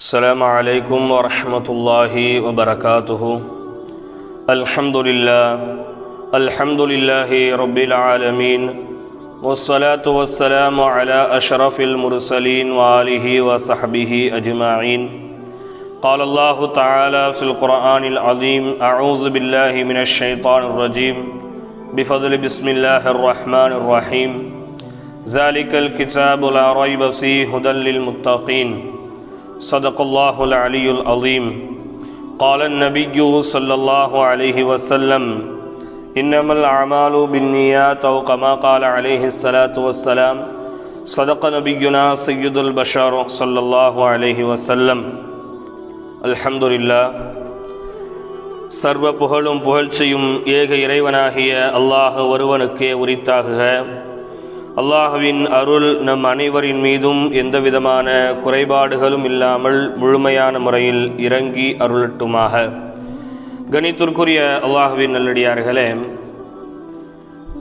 السلام عليكم ورحمة الله وبركاته. الحمد لله رب العالمين، والصلاة والسلام على أشرف المرسلين وآله وصحبه أجمعين. قال الله تعالى في القرآن العظيم: أعوذ بالله من الشيطان الرجيم، بفضل بسم الله الرحمن الرحيم. ذلك الكتاب لا ريب فيه هدى للمتقين. صدق الله العلي العظيم. قال النبي صلى الله عليه وسلم: إنما الأعمال بالنيات، أو كما قال عليه الصلاة والسلام. صدق نبينا سيد البشر صلى الله عليه وسلم. الحمد لله. சர்வ புகழும் புகழ்ச்சியும் ஏக இறைவனாகிய அல்லாஹ் ஒருவனுக்கே உரித்தாகுக. அல்லாஹுவின் அருள் நம் அனைவரின் மீதும் எந்தவிதமான குறைபாடுகளும் இல்லாமல் முழுமையான முறையில் இறங்கி அருளட்டுமாக. கணித்திற்குரிய அல்லாஹுவின் நல்லடியார்களே,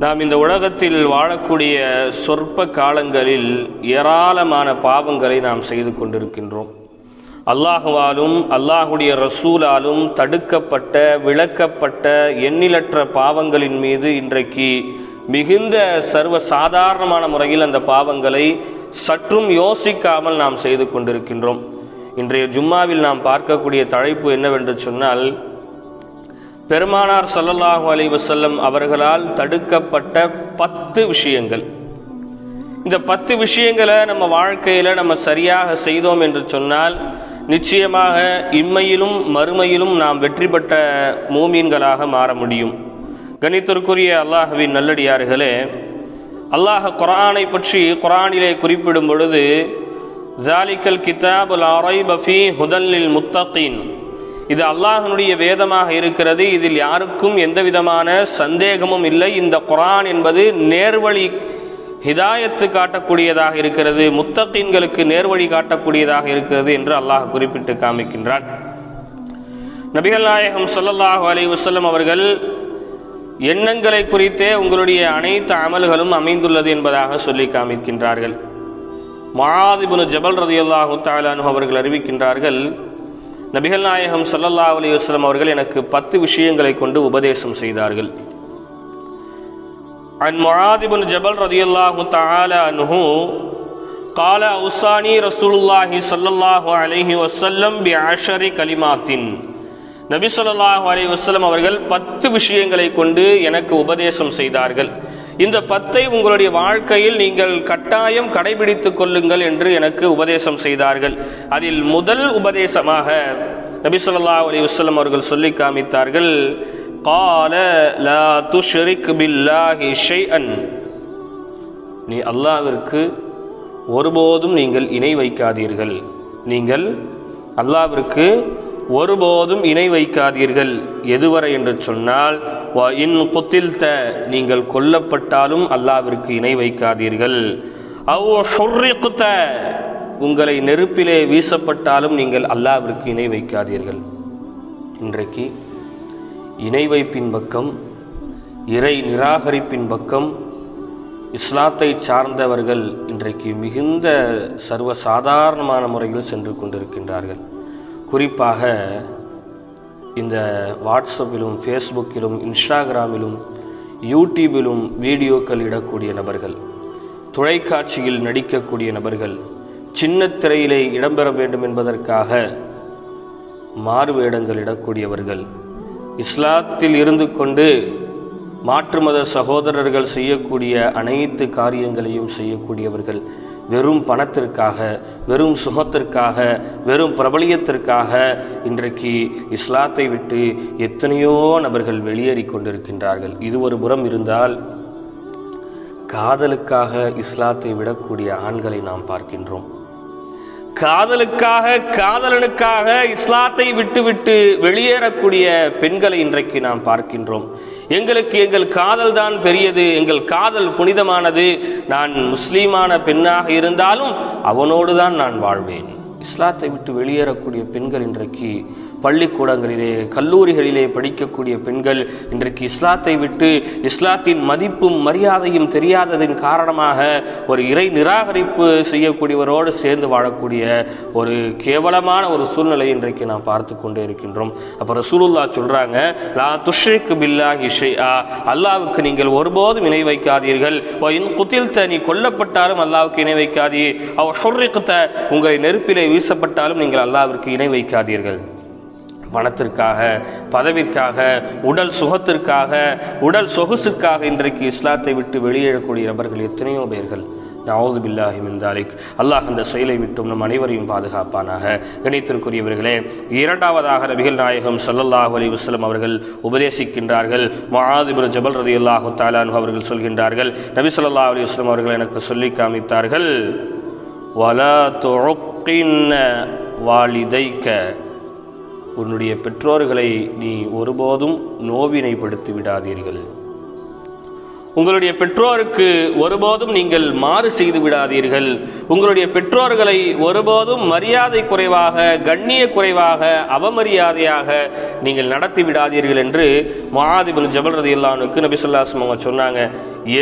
நாம் இந்த உலகத்தில் வாழக்கூடிய சொற்ப காலங்களில் ஏராளமான பாவங்களை நாம் செய்து கொண்டிருக்கின்றோம். அல்லாஹுவாலும் அல்லாஹுடைய ரசூலாலும் தடுக்கப்பட்ட விளக்கப்பட்ட எண்ணிலற்ற பாவங்களின் மீது இன்றைக்கு மிகுந்த சர்வ சாதாரணமான முறையில் அந்த பாவங்களை சற்றும் யோசிக்காமல் நாம் செய்து கொண்டிருக்கின்றோம். இன்றைய ஜும்மாவில் நாம் பார்க்கக்கூடிய தலைப்பு என்னவென்று சொன்னால், பெருமானார் ஸல்லல்லாஹு அலைஹி வஸல்லம் அவர்களால் தடுக்கப்பட்ட 10 விஷயங்கள். இந்த 10 விஷயங்களை நம்ம வாழ்க்கையில் நம்ம சரியாக செய்தோம் என்று சொன்னால் நிச்சயமாக இம்மையிலும் மறுமையிலும் நாம் வெற்றி பெற்ற மூமீன்களாக மாற முடியும். கணித்திற்குரிய அல்லாஹ்வின் நல்லடியார்களே, அல்லாஹ் குர்ஆனை பற்றி குர்ஆனிலே குறிப்பிடும் பொழுது, ஜாலிக்கல் கிதாபு லா ரைப ஃபீஹி ஹுதல் லில் முத்தகீன், இது அல்லாஹ்வுடைய வேதமாக இருக்கிறது, இதில் யாருக்கும் எந்தவிதமான சந்தேகமும் இல்லை. இந்த குர்ஆன் என்பது நேர்வழி ஹிதாயத்து காட்டக்கூடியதாக இருக்கிறது, முத்தகீன்களுக்கு நேர்வழி காட்டக்கூடியதாக இருக்கிறது என்று அல்லாஹ் குறிப்பிட்டு காமிக்கின்றான். நபிகள் நாயகம் ஸல்லல்லாஹு அலைஹி வஸல்லம் அவர்கள் எண்ணங்களை குறித்தே உங்களுடைய அனைத்து அமல்களும் அமைந்துள்ளது என்பதாக சொல்லி காமிக்கின்றார்கள். முஆத் இப்னு ஜபல் ரலியல்லாஹு தஆலா அன்ஹு அவர்கள் அறிவிக்கின்றார்கள், நபிகள் நாயகம் ஸல்லல்லாஹு அலைஹி வஸல்லம் அவர்கள் எனக்கு 10 விஷயங்களை கொண்டு உபதேசம் செய்தார்கள். عن معاذ بن جبل رضي الله تعالى عنه قال: أوصاني رسول الله صلى الله عليه وسلم بعشر كلمات. நபி ஸல்லல்லாஹு அலைஹி வஸல்லம் அவர்கள் 10 விஷயங்களை கொண்டு எனக்கு உபதேசம் செய்தார்கள். இந்த 10ஐ உங்களுடைய வாழ்க்கையில் நீங்கள் கட்டாயம் கடைபிடித்துக் கொள்ளுங்கள் என்று எனக்கு உபதேசம் செய்தார்கள். அதில் முதல் உபதேசமாக நபி ஸல்லல்லாஹு அலைஹி வஸல்லம் அவர்கள் சொல்லி காமித்தார்கள், قال لا تشرك بالله شيئا. நீ அல்லாஹ்விற்கு ஒருபோதும் நீங்கள் இணை வைக்காதீர்கள். நீங்கள் அல்லாஹ்விற்கு ஒருபோதும் இணை வைக்காதீர்கள். எதுவரை என்று சொன்னால், இன் குத்தில்த, நீங்கள் கொல்லப்பட்டாலும் அல்லாஹ்விற்கு இணை வைக்காதீர்கள். அவ் ஹுர்ரிக்த, உங்களை நெருப்பிலே வீசப்பட்டாலும் நீங்கள் அல்லாஹ்விற்கு இணை வைக்காதீர்கள். இன்றைக்கு இணை வைப்பின் பக்கம், இறை நிராகரிப்பின் பக்கம் இஸ்லாத்தை சார்ந்தவர்கள் இன்றைக்கு மிகுந்த சர்வசாதாரணமான முறையில் சென்று கொண்டிருக்கின்றார்கள். குறிப்பாக இந்த வாட்ஸ்அப்பிலும் ஃபேஸ்புக்கிலும் இன்ஸ்டாகிராமிலும் யூடியூபிலும் வீடியோக்கள் இடக்கூடிய நபர்கள், தொலைக்காட்சியில் நடிக்கக்கூடிய நபர்கள், சின்ன திரையிலே இடம்பெற வேண்டும் என்பதற்காக மாறு வேடங்கள் இடக்கூடியவர்கள், இஸ்லாத்தில் இருந்து கொண்டு மாற்று மத சகோதரர்கள் செய்யக்கூடிய அனைத்து காரியங்களையும் செய்யக்கூடியவர்கள், வெறும் பணத்திற்காக, வெறும் சுகத்திற்காக, வெறும் பிரபலியத்திற்காக இன்றைக்கு இஸ்லாத்தை விட்டு எத்தனையோ நபர்கள் வெளியேறி கொண்டிருக்கின்றார்கள். இது ஒரு புறம் இருந்தால், காதலுக்காக இஸ்லாத்தை விடக்கூடிய ஆண்களை நாம் பார்க்கின்றோம். காதலுக்காக, காதலனுக்காக இஸ்லாத்தை விட்டு வெளியேறக்கூடிய பெண்களை இன்றைக்கு நாம் பார்க்கின்றோம். எங்களுக்கு எங்கள் காதல் தான் பெரியது, எங்கள் காதல் புனிதமானது, நான் முஸ்லீமான பெண்ணாக இருந்தாலும் அவனோடு தான் நான் வாழ்வேன். இஸ்லாத்தை விட்டு வெளியேறக்கூடிய பெண்கள் இன்றைக்கு பள்ளிக்கூடங்களிலே கல்லூரிகளிலே படிக்கக்கூடிய பெண்கள் இன்றைக்கு இஸ்லாத்தை விட்டு இஸ்லாத்தின் மதிப்பும் மரியாதையும் தெரியாததின் காரணமாக ஒரு இறை நிராகரிப்பு செய்யக்கூடியவரோடு சேர்ந்து வாழக்கூடிய ஒரு கேவலமான ஒரு சூழ்நிலை இன்றைக்கு நாம் பார்த்து கொண்டே இருக்கின்றோம். அப்போ ரசூலுல்லாஹ் சொல்றாங்க, லா துஷ்ரிக்கு பில்லாஹி ஷைஆ, அல்லாஹ்வுக்கு நீங்கள் ஒருபோதும் இணை வைக்காதீர்கள். இன் குதில்த, நீ கொல்லப்பட்டாலும் அல்லாஹ்வுக்கு இணை வைக்காதீ. அவ் ஹுர்ரிக்த, உங்களை நெருப்பிலே வீசப்பட்டாலும் நீங்கள் அல்லாஹ்விற்கு இணை வைக்காதீர்கள். பணத்திற்காக, பதவிற்காக, உடல் சுகத்திற்காக, உடல் சொகுசிற்காக இன்றைக்கு இஸ்லாத்தை விட்டு வெளியேறக்கூடிய நபர்கள் எத்தனையோ பேர்கள். நஊது பில்லாஹி மின் தாலிக். அல்லாஹ் அந்த செயலை விட்டும் நம் அனைவரையும் பாதுகாப்பானாக. கணித்திற்குரியவர்களே, இரண்டாவதாக நபிகள் நாயகம் ஸல்லல்லாஹு அலைஹி வஸல்லம் அவர்கள் உபதேசிக்கின்றார்கள். முஆத் இப்னு ஜபல் ரலியல்லாஹு தஆலா அன்ஹு அவர்கள் சொல்கின்றார்கள், நபி ஸல்லல்லாஹு அலைஹி வஸல்லம் அவர்கள் எனக்கு சொல்லி காமித்தார்கள், வலா துஉக்கின்ன வாலிதைக்க, உன்னுடைய பெற்றோர்களை நீ ஒருபோதும் நோவினைப்படுத்தி விடாதீர்கள். உங்களுடைய பெற்றோருக்கு ஒருபோதும் நீங்கள் மாறு செய்து விடாதீர்கள். உங்களுடைய பெற்றோர்களை ஒருபோதும் மரியாதை குறைவாக, கண்ணிய குறைவாக, அவமரியாதையாக நீங்கள் நடத்தி விடாதீர்கள் என்று முஆத் இப்னு ஜபல் ரலியல்லாஹு அன்ஹுக்கு நபி ஸல்லல்லாஹு அலைஹி வஸல்லம் சொன்னாங்க.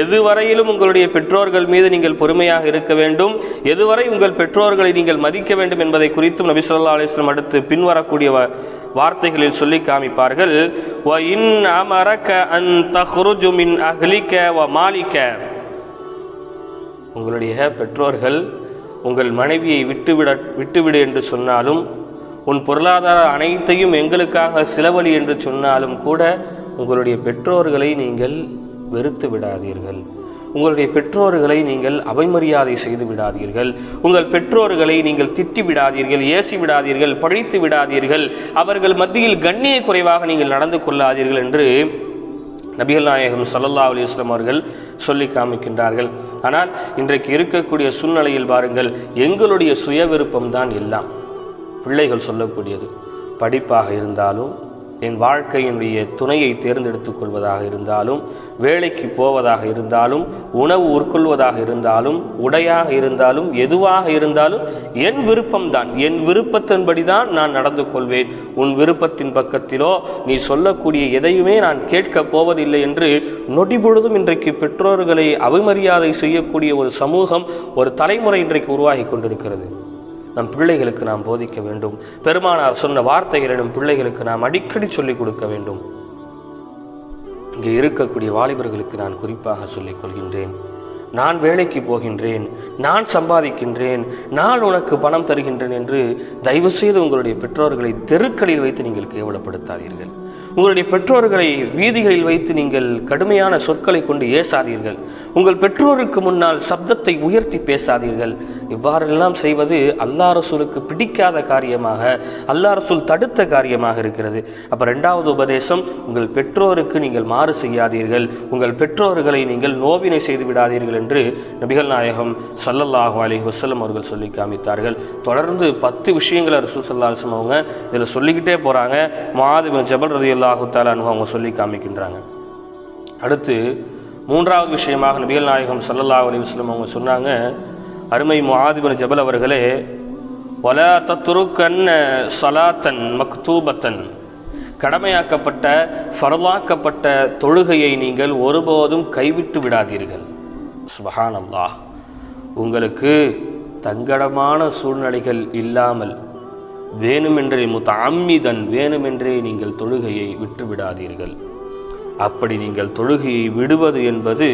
எதுவரையிலும் உங்களுடைய பெற்றோர்கள் மீது நீங்கள் பொறுமையாக இருக்க வேண்டும், எதுவரை உங்கள் பெற்றோர்களை நீங்கள் மதிக்க வேண்டும் என்பதை குறித்தும் நபி ஸல்லல்லாஹு அலைஹி வஸல்லம் அடுத்து பின்வரக்கூடிய வார்த்தைகளில் சொல்லி காமிப்பார்கள். வ இன் அமரக அன் தஹ்ருஜு மின் அஹ்லிக வ மாலிக, உங்களுடைய பெற்றோர்கள் உங்கள் மனைவியை விட்டுவிடு என்று சொன்னாலும், உன் பொருளாதார அனைத்தையும் எங்களுக்காக செலவழி என்று சொன்னாலும் கூட உங்களுடைய பெற்றோர்களை நீங்கள் வெறுத்து விடாதீர்கள். உங்களுடைய பெற்றோர்களை நீங்கள் அவமரியாதை செய்து விடாதீர்கள். உங்கள் பெற்றோர்களை நீங்கள் திட்டி விடாதீர்கள், ஏசி விடாதீர்கள், பழித்து விடாதீர்கள். அவர்கள் மத்தியில் கண்ணிய குறைவாக நீங்கள் நடந்து கொள்ளாதீர்கள் என்று நபிகள் நாயகம் ஸல்லல்லாஹு அலைஹி வஸல்லம் அவர்கள் சொல்லி காமிக்கின்றார்கள். ஆனால் இன்றைக்கு இருக்கக்கூடிய சூழ்நிலையில் பாருங்கள், எங்களுடைய சுய விருப்பம்தான் எல்லாம். பிள்ளைகள் சொல்லக்கூடியது படிப்பாக இருந்தாலும், என் வாழ்க்கையினுடைய துணையை தேர்ந்தெடுத்துக் கொள்வதாக இருந்தாலும், வேலைக்கு போவதாக இருந்தாலும், உணவு உட்கொள்வதாக இருந்தாலும், உடையாக இருந்தாலும், எதுவாக இருந்தாலும் என் விருப்பம்தான், என் விருப்பத்தின்படி தான் நான் நடந்து கொள்வேன். உன் விருப்பத்தின் பக்கத்திலோ நீ சொல்லக்கூடிய எதையுமே நான் கேட்கப் போவதில்லை என்று நொடி பொழுதும் இன்றைக்கு பெற்றோர்களை அவமரியாதை செய்யக்கூடிய ஒரு சமூகம், ஒரு தலைமுறை இன்றைக்கு உருவாகி கொண்டிருக்கிறது. நம் பிள்ளைகளுக்கு நாம் போதிக்க வேண்டும். பெருமானார் சொன்ன வார்த்தைகளை நம் பிள்ளைகளுக்கு நாம் அடிக்கடி சொல்லிக் கொடுக்க வேண்டும். இங்கே இருக்கக்கூடிய வாலிபர்களுக்கு நான் குறிப்பாக சொல்லிக் கொள்கின்றேன், நான் வேலைக்கு போகின்றேன், நான் சம்பாதிக்கின்றேன், நான் உனக்கு பணம் தருகின்றேன் என்று தயவு செய்து உங்களுடைய பெற்றோர்களை தெருக்களில் வைத்து நீங்கள் கேவலப்படுத்தாதீர்கள். உங்களுடைய பெற்றோர்களை வீதிகளில் வைத்து நீங்கள் கடுமையான சொற்களை கொண்டு ஏசாதீர்கள். உங்கள் பெற்றோருக்கு முன்னால் சப்தத்தை உயர்த்தி பேசாதீர்கள். இவ்வாறெல்லாம் செய்வது அல்லாஹ் ரசூலுக்கு பிடிக்காத காரியமாக, அல்லாஹ் ரசூல் தடுத்த காரியமாக இருக்கிறது. அப்போ ரெண்டாவது உபதேசம், உங்கள் பெற்றோருக்கு நீங்கள் மாறு செய்யாதீர்கள், உங்கள் பெற்றோர்களை நீங்கள் நோவினை செய்து விடாதீர்கள் என்று நபிகள் நாயகம் ஸல்லல்லாஹு அலைஹி வஸல்லம் அவர்கள் சொல்லி காமித்தார்கள். தொடர்ந்து 10 விஷயங்களை ரசூல் ஸல்லல்லாஹு அலைஹி வஸல்லம் அவங்க இதில் சொல்லிக்கிட்டே போகிறாங்க. முஆத் இப்னு ஜபல் ரலியல்லாஹு தஆலா அன்ஹு அவங்க சொல்லி காமிக்கின்றாங்க. அடுத்து மூன்றாவது விஷயமாக நபிகள் நாயகம் ஸல்லல்லாஹு அலைஹி வஸல்லம் அவங்க சொன்னாங்க, அருமை முஆத் இப்னு ஜபல் அவர்களே, வலா தத்ருக்கன்ன ஸலாத்தன் மக்தூபத்தன், கடமையாக்கப்பட்ட ஃபர்லாக்கப்பட்ட தொழுகையை நீங்கள் ஒருபோதும் கைவிட்டு விடாதீர்கள். சுப்ஹானல்லாஹ். உங்களுக்கு தங்கடமான சூழ்நிலைகள் இல்லாமல் வேணுமென்றே முத்தஅம்மிதன், வேணுமென்றே நீங்கள் தொழுகையை விட்டு விடாதீர்கள். அப்படி நீங்கள் தொழுகையை விடுவது என்பது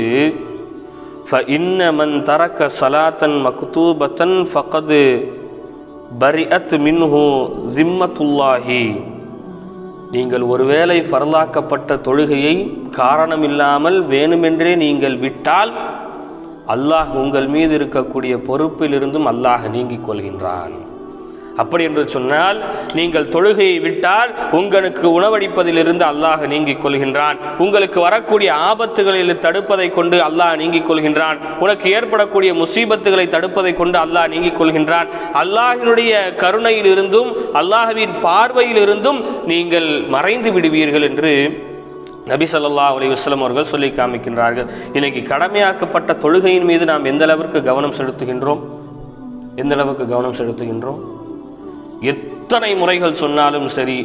فَإِنَّ مَنْ تَرَكَ صَلَاةً مَكْتُوبَةً فَقَدْ بَرِئَتْ مِنْهُ ذِمَّةُ اللَّهِ, நீங்கள் ஒருவேளை ஃபர்லாக்கப்பட்ட தொழுகையை காரணமில்லாமல் வேணுமென்றே நீங்கள் விட்டால் அல்லாஹ் உங்கள் மீது இருக்கக்கூடிய பொறுப்பிலிருந்தும் அல்லாஹ் நீங்கிக் கொள்கின்றான். அப்படி என்று சொன்னால், நீங்கள் தொழுகையை விட்டால் உங்களுக்கு உணவளிப்பதிலிருந்து அல்லாஹ் நீங்கிக் கொள்கின்றான். உங்களுக்கு வரக்கூடிய ஆபத்துகளில் தடுப்பதை கொண்டு அல்லாஹ் நீங்கிக் கொள்கின்றான். உனக்கு ஏற்படக்கூடிய முசீபத்துகளை தடுப்பதை கொண்டு அல்லாஹ் நீங்கிக் கொள்கின்றான். அல்லாஹினுடைய கருணையிலிருந்தும் அல்லாஹ்வின் பார்வையிலிருந்தும் நீங்கள் மறைந்து விடுவீர்கள் என்று நபி ஸல்லல்லாஹு அலைஹி வஸல்லம் அவர்கள் சொல்லி காமிக்கின்றார்கள். இன்னைக்கு கடமையாக்கப்பட்ட தொழுகையின் மீது நாம் எந்த அளவிற்கு கவனம் செலுத்துகின்றோம்? எத்தனை முறைகள் சொன்னாலும் சரி,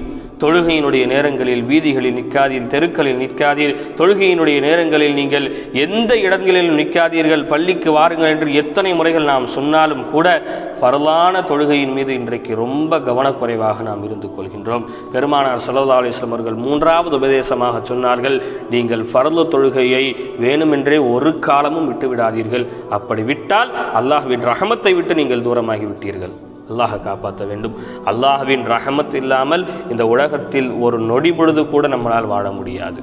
தொழுகையினுடைய நேரங்களில் வீதிகளில் நிற்காதீர், தெருக்களில் நிற்காதீர், தொழுகையினுடைய நேரங்களில் நீங்கள் எந்த இடங்களிலும் நிற்காதீர்கள், பள்ளிக்கு வாருங்கள் என்று எத்தனை முறைகள் நாம் சொன்னாலும் கூட பரலான தொழுகையின் மீது இன்றைக்கு ரொம்ப கவனக்குறைவாக நாம் இருந்து கொள்கின்றோம். பெருமானார் ஸல்லல்லாஹு அலைஹி வஸல்லம் அவர்கள் 3வது உபதேசமாக சொன்னார்கள், நீங்கள் ஃபர்து தொழுகையை வேணுமென்றே ஒரு காலமும் விட்டுவிடாதீர்கள். அப்படி விட்டால் அல்லாஹ்வின் ரஹமத்தை விட்டு நீங்கள் தூரமாகி விட்டீர்கள். அல்லாஹ் காப்பாற்ற வேண்டும். அல்லாஹ்வின் ரஹமத் இல்லாமல் இந்த உலகத்தில் ஒரு நொடி பொழுது கூட நம்மளால் வாழ முடியாது.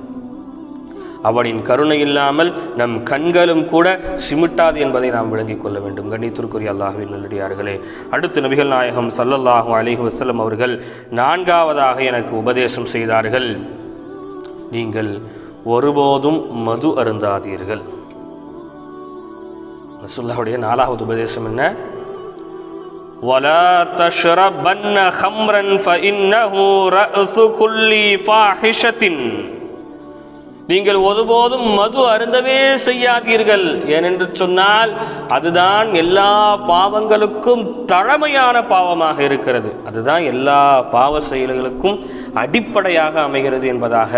அவனின் கருணை இல்லாமல் நம் கண்களும் கூட சிமிட்டாது என்பதை நாம் விளங்கிக் கொள்ள வேண்டும். கண்ணியத்திற்குரிய அல்லாஹ்வின் நல்லடியார்களே, அடுத்து நபிகள் நாயகம் ஸல்லல்லாஹு அலைஹி வஸல்லம் அவர்கள் 4வதாக எனக்கு உபதேசம் செய்தார்கள், நீங்கள் ஒருபோதும் மது அருந்தாதீர்கள். ரசூலுல்லாஹ்வுடைய 4வது உபதேசம் என்ன? وَلَا تَشْرَبَنَّ خَمْرًا فَإِنَّهُ رَأْسُ كُلِّ فَاحِشَةٍ. நீங்கள் ஒருபோதும் மது அருந்தவே செய்யாதீர்கள். ஏனென்று சொன்னால் அதுதான் எல்லா பாவங்களுக்கும் தலைமையான பாவமாக இருக்கிறது. அதுதான் எல்லா பாவ செயல்களுக்கும் அடிப்படையாக அமைகிறது என்பதாக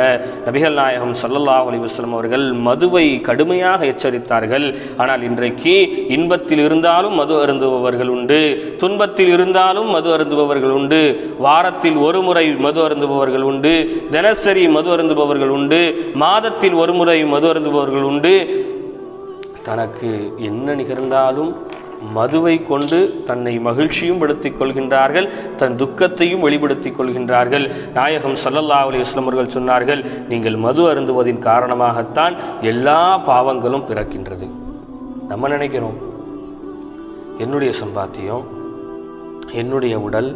நபிகள் நாயகம் ஸல்லல்லாஹு அலைஹி வஸல்லம் அவர்கள் மதுவை கடுமையாக எச்சரித்தார்கள். ஆனால் இன்றைக்கு இன்பத்தில் இருந்தாலும் மது அருந்துபவர்கள் உண்டு, துன்பத்தில் இருந்தாலும் மது அருந்துபவர்கள் உண்டு, வாரத்தில் ஒரு முறை மது அருந்துபவர்கள் உண்டு, தினசரி மது அருந்துபவர்கள் உண்டு, மாதத்தில் ஒரு முறை மது அருந்துபவர்கள் உண்டு. தனக்கு என்ன நிகழ்ந்தாலும் மதுவை கொண்டு தன்னை மகிழ்ச்சியும் படுத்திக் கொள்கின்றார்கள், தன் துக்கத்தையும் வெளிப்படுத்திக் கொள்கின்றார்கள். நாயகம் ஸல்லல்லாஹு அலைஹி வஸல்லம் அவர்கள் சொன்னார்கள், நீங்கள் மது அருந்துவதின் காரணமாகத்தான் எல்லா பாவங்களும் பிறக்கின்றது. நம்ம நினைக்கிறோம் என்னுடைய சம்பாத்தியம், என்னுடைய உடல்,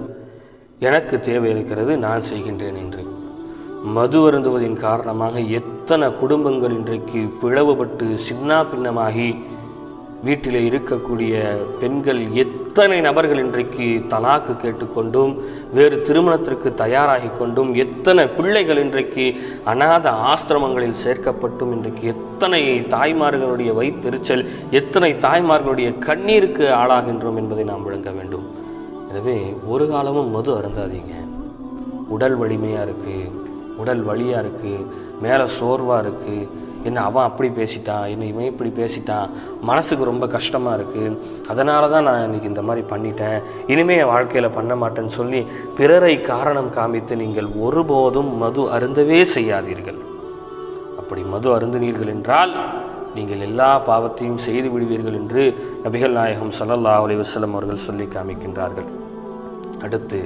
எனக்கு தேவை இருக்கிறது, நான் செய்கின்றேன் என்று. மது அருந்துவதின் காரணமாக எத்தனை குடும்பங்கள் இன்றைக்கு பிளவுபட்டு சின்ன பின்னமாகி, வீட்டில் இருக்கக்கூடிய பெண்கள் எத்தனை நபர்கள் இன்றைக்கு தலாக்கு கேட்டுக்கொண்டும் வேறு திருமணத்திற்கு தயாராகி கொண்டும், எத்தனை பிள்ளைகள் இன்றைக்கு அநாத ஆசிரமங்களில் சேர்க்கப்பட்டும் இன்றைக்கு எத்தனை தாய்மார்களுடைய வயிற்றெரிச்சல், எத்தனை தாய்மார்களுடைய கண்ணீருக்கு ஆளாகின்றோம் என்பதை நாம் விளங்க வேண்டும். எனவே ஒரு காலமும் மது அருந்தாதீங்க. உடல் வலிமையாக இருக்குது, உடல் வலியாக இருக்குது, மேலே சோர்வாக இருக்குது, என்ன அவன் அப்படி பேசிட்டான், என்ன இவன் இப்படி பேசிட்டான், மனசுக்கு ரொம்ப கஷ்டமாக இருக்குது, அதனால தான் நான் இன்றைக்கி இந்த மாதிரி பண்ணிட்டேன், இனிமேல் என் வாழ்க்கையில் பண்ண மாட்டேன்னு சொல்லி பிறரை காரணம் காமித்து நீங்கள் ஒருபோதும் மது அருந்தவே செய்யாதீர்கள். அப்படி மது அருந்தினீர்கள் என்றால் நீங்கள் எல்லா பாவத்தையும் செய்து விடுவீர்கள் என்று நபிகள் நாயகம் ஸல்லல்லாஹு அலைஹி வஸல்லம் அவர்கள் சொல்லி காமிக்கின்றார்கள். அடுத்து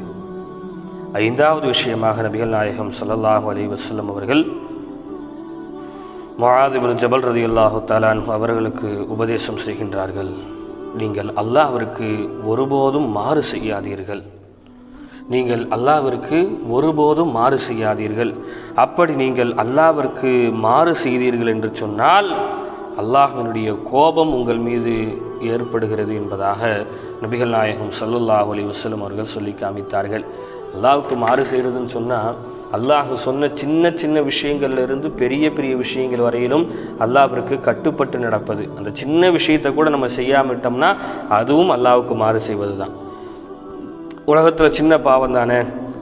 5வது விஷயமாக நபிகள் நாயகம் ஸல்லல்லாஹு அலைஹி வஸல்லம் அவர்கள் முஆத் இப்னு ஜபல் ரலியல்லாஹு தஆலா அன்ஹு அவர்களுக்கு உபதேசம் செய்கின்றார்கள், நீங்கள் அல்லாஹ்விற்கு ஒருபோதும் மாறு செய்யாதீர்கள். நீங்கள் அல்லாஹ்விற்கு ஒருபோதும் மாறு செய்யாதீர்கள். அப்படி நீங்கள் அல்லாஹ்விற்கு மாறு செய்தீர்கள் என்று சொன்னால் அல்லாஹ்வினுடைய கோபம் உங்கள் மீது ஏற்படுகிறது என்பதாக நபிகள் நாயகம் ஸல்லல்லாஹு அலைஹி வஸல்லம் அவர்கள் சொல்லி காமித்தார்கள். அல்லாஹ்வுக்கு மாறு செய்கிறதுன்னு சொன்னால் அல்லாஹ் சொன்ன சின்ன சின்ன விஷயங்கள்லேருந்து பெரிய பெரிய விஷயங்கள் வரையிலும் அல்லாஹ்விற்கு கட்டுப்பட்டு நடப்பது. அந்த சின்ன விஷயத்தை கூட நம்ம செய்யாமட்டோம்னா அதுவும் அல்லாஹ்வுக்கு மாறு செய்வது தான். உலகத்தில் சின்ன பாவம் தானே,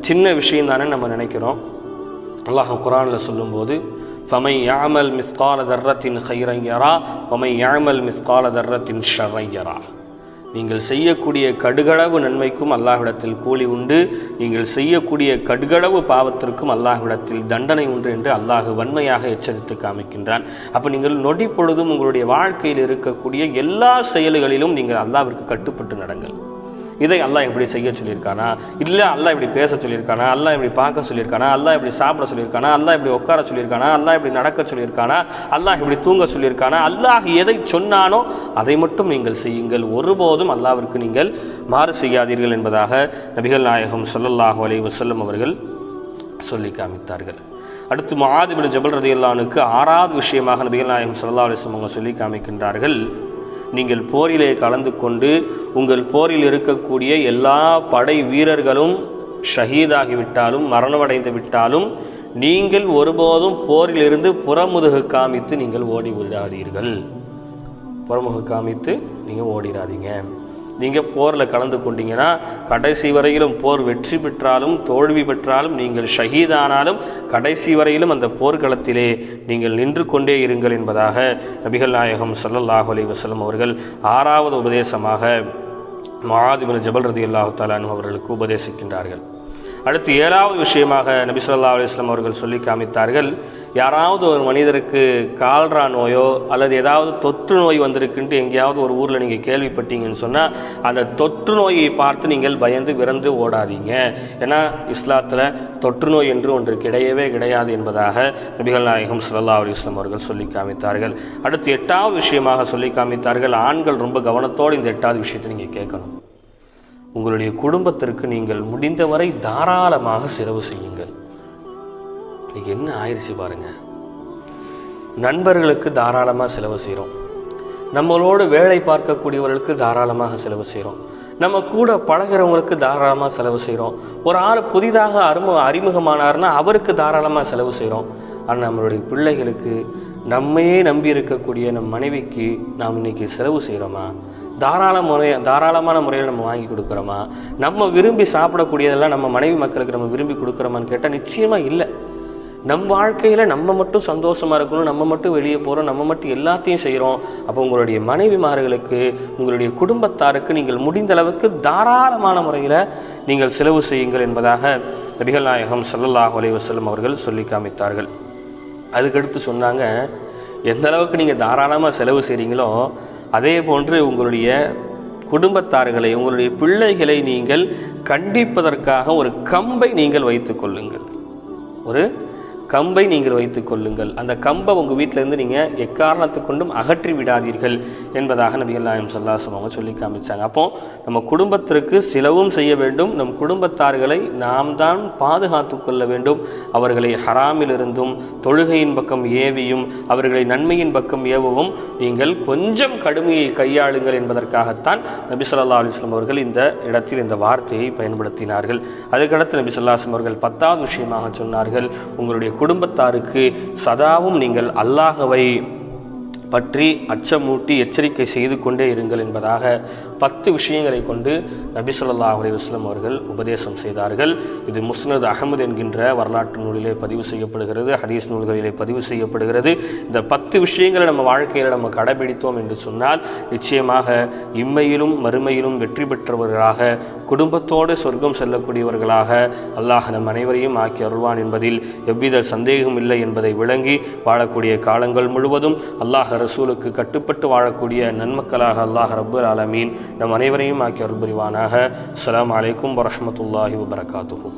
சின்ன விஷயம் தானே நம்ம நினைக்கிறோம். அல்லாஹ் குர்ஆனில் சொல்லும்போது ஃபமை யஅமல் மிஸ்கால தர்ரத்தின் கைரன் யரா ஃபமை யஅமல் மிஸ்கால தர்ரத்தின் ஷர்ரன் யரா. நீங்கள் செய்யக்கூடிய கடுகளவு நன்மைக்கும் அல்லாஹ்விடத்தில் கூலி உண்டு, நீங்கள் செய்யக்கூடிய கடுகளவு பாவத்திற்கும் அல்லாஹ்விடத்தில் தண்டனை உண்டு என்று அல்லாஹ் வன்மையாக எச்சரித்து காமிக்கின்றான். அப்போ நீங்கள் நொடி பொழுதும் உங்களுடைய வாழ்க்கையில் இருக்கக்கூடிய எல்லா செயல்களிலும் நீங்கள் அல்லாஹ்விற்கு கட்டுப்பட்டு நடங்கள். இதை அல்லாஹ் இப்படி செய்ய சொல்லியிருக்கானா, இல்லை அல்லாஹ் இப்படி பேச சொல்லியிருக்கானா, அல்லாஹ் இப்படி பார்க்க சொல்லியிருக்கானா, அல்லாஹ் இப்படி சாப்பிட சொல்லியிருக்கானா, அல்லாஹ் இப்படி உட்கார சொல்லியிருக்கானா, அல்லாஹ் இப்படி நடக்க சொல்லியிருக்கானா, அல்லாஹ் இப்படி தூங்க சொல்லியிருக்கானா, அல்லாஹ் எதை சொன்னானோ அதை மட்டும் நீங்கள் செய்யுங்கள். ஒருபோதும் அல்லாஹ்விற்கு நீங்கள் மாறு செய்யாதீர்கள் என்பதாக நபிகள் நாயகம் ஸல்லல்லாஹு அலைஹி வஸல்லம் அவர்கள் சொல்லி காமித்தார்கள். அடுத்து முஆத் இப்னு ஜபல் ரலியல்லாஹு அன்ஹுக்கு 6வது விஷயமாக நபிகள் நாயகம் ஸல்லல்லாஹு அலைஹி வஸல்லம் அவங்க சொல்லி காமிக்கின்றார்கள், நீங்கள் போரிலே கலந்து கொண்டு உங்கள் போரில் இருக்கக்கூடிய எல்லா படை வீரர்களும் ஷஹீதாகிவிட்டாலும் மரணமடைந்து விட்டாலும் நீங்கள் ஒருபோதும் போரிலிருந்து புறமுதுகு காமித்து நீங்கள் ஓடி விடாதீர்கள். புறமுக காமித்து நீங்கள் ஓடிடாதீங்க. நீங்கள் போரில் கலந்து கொண்டீங்கன்னா கடைசி வரையிலும் போர் வெற்றி பெற்றாலும் தோல்வி பெற்றாலும் நீங்கள் ஷஹீதானாலும் கடைசி வரையிலும் அந்த போர்க்களத்திலே நீங்கள் நின்று கொண்டே இருங்கள் என்பதாக நபிகள் நாயகம் ஸல்லல்லாஹு அலைஹி வஸல்லம் அவர்கள் 6வது உபதேசமாக முஆத் இப்னு ஜபல் ரலியல்லாஹு தஆலா அன்ஹு அவர்களுக்கு உபதேசிக்கின்றார்கள். அடுத்து 7வது விஷயமாக நபி ஸல்லல்லாஹு அலைஹி வஸல்லம் அவர்கள் சொல்லி காமித்தார்கள், யாராவது ஒரு மனிதருக்கு கால்ரா நோயோ அல்லது ஏதாவது தொற்று நோய் வந்திருக்குன்ட்டு எங்கேயாவது ஒரு ஊரில் நீங்கள் கேள்விப்பட்டீங்கன்னு சொன்னால் அந்த தொற்று நோயை பார்த்து நீங்கள் பயந்து விரண்டு ஓடாதீங்க. ஏன்னா இஸ்லாத்தில் தொற்று நோய் என்று ஒன்று கிடையவே கிடையாது என்பதாக நபிகள் நாயகம் ஸல்லல்லாஹு அலைஹி வஸல்லம் அவர்கள் சொல்லி காமித்தார்கள். அடுத்து 8வது விஷயமாக சொல்லி காமித்தார்கள், ஆண்கள் ரொம்ப கவனத்தோடு இந்த 8வது விஷயத்தை நீங்கள் கேட்கணும். உங்களுடைய குடும்பத்திற்கு நீங்கள் முடிந்தவரை தாராளமாக செலவு செய்யுங்கள். இன்னைக்கு என்ன ஆயிடுச்சு பாருங்க, நண்பர்களுக்கு தாராளமாக செலவு செய்கிறோம், நம்மளோடு வேலை பார்க்கக்கூடியவர்களுக்கு தாராளமாக செலவு செய்கிறோம், நம்ம கூட பழகிறவங்களுக்கு தாராளமாக செலவு செய்கிறோம், ஒரு ஆள் புதிதாக அறிமுகமானார்னா அவருக்கு தாராளமாக செலவு செய்கிறோம். ஆனால் நம்மளுடைய பிள்ளைகளுக்கு, நம்மையே நம்பி இருக்கக்கூடிய நம் மனைவிக்கு நாம் இன்னைக்கு செலவு செய்கிறோமா? தாராளமான முறையில் நம்ம வாங்கி கொடுக்குறோமா? நம்ம விரும்பி சாப்பிடக்கூடியதெல்லாம் நம்ம மனைவி மக்களுக்கு நம்ம விரும்பி கொடுக்குறோமான்னு கேட்டால் நிச்சயமாக இல்லை. நம் வாழ்க்கையில் நம்ம மட்டும் சந்தோஷமாக இருக்கணும், நம்ம மட்டும் வெளியே போகிறோம், நம்ம மட்டும் எல்லாத்தையும் செய்கிறோம். அப்போ உங்களுடைய மனைவிமார்களுக்கு, உங்களுடைய குடும்பத்தாருக்கு நீங்கள் முடிந்த அளவுக்கு தாராளமான முறையில் நீங்கள் செலவு செய்யுங்கள் என்பதாக நபிகள் நாயகம் ஸல்லல்லாஹு அலைஹி வஸல்லம் அவர்கள் சொல்லி காமித்தார்கள். அதுக்கடுத்து சொன்னாங்க, எந்த அளவுக்கு நீங்கள் தாராளமாக செலவு செய்கிறீங்களோ அதே போன்று உங்களுடைய குடும்பத்தார்களை, உங்களுடைய பிள்ளைகளை நீங்கள் கண்டிப்பதற்காக ஒரு கம்பை நீங்கள் வைத்து கொள்ளுங்கள். ஒரு கம்பை நீங்கள் வைத்துக் கொள்ளுங்கள். அந்த கம்பை உங்கள் வீட்டிலேருந்து நீங்கள் எக்காரணத்து கொண்டும் அகற்றி விடாதீர்கள் என்பதாக நபிகள் நாயகம் ஸல்லல்லாஹு அலைஹி வஸல்லம் சொல்லி காமிச்சாங்க. அப்போ நம்ம குடும்பத்திற்கு செலவும் செய்ய வேண்டும், நம் குடும்பத்தார்களை நாம் தான் பாதுகாத்து கொள்ள வேண்டும். அவர்களை ஹராமிலிருந்தும் தொழுகையின் பக்கம் ஏவியும் அவர்களை நன்மையின் பக்கம் ஏவவும் நீங்கள் கொஞ்சம் கடுமையை கையாளுங்கள் என்பதற்காகத்தான் நபி ஸல்லல்லாஹு அலைஹி வஸல்லம் அவர்கள் இந்த இடத்தில் இந்த வார்த்தையை பயன்படுத்தினார்கள். அதுக்கடுத்து நபி ஸல்லல்லாஹு அலைஹி வஸல்லம் அவர்கள் 10வது விஷயமாக சொன்னார்கள், உங்களுடைய குடும்பத்தாருக்கு சதாவும் நீங்கள் அல்லாஹ்வை பற்றி அச்சமூட்டி எச்சரிக்கை செய்து கொண்டே இருங்கள் என்பதாக 10 விஷயங்களை கொண்டு நபி ஸல்லல்லாஹு அலைஹி வஸல்லம் அவர்கள் உபதேசம் செய்தார்கள். இது முஸ்னத் அஹ்மத் என்கின்ற வரலாற்று நூலிலே பதிவு செய்யப்படுகிறது, ஹதீஸ் நூல்களிலே பதிவு செய்யப்படுகிறது. இந்த 10 விஷயங்களை நம்ம வாழ்க்கையில் நம்ம கடைபிடித்தோம் என்று சொன்னால் நிச்சயமாக இம்மையிலும் மறுமையிலும் வெற்றி பெற்றவர்களாக, குடும்பத்தோடு சொர்க்கம் செல்லக்கூடியவர்களாக அல்லாஹ் நம் அனைவரையும் ஆக்கி அருள்வான் என்பதில் எவ்வித சந்தேகமும் இல்லை என்பதை விளங்கி வாழக்கூடிய காலங்கள் முழுவதும் அல்லாஹ் ரசூலுக்கு கட்டுப்பட்டு வாழக்கூடிய நன்மக்களாக அல்லாஹ் ரப்பல் ஆலமீன் நம் அனைவரையும் ஆக்கி அருள் புரிவானாக. அஸ்ஸலாமு அலைக்கும் வரஹ்மத்துல்லாஹி வபரகாத்துஹு.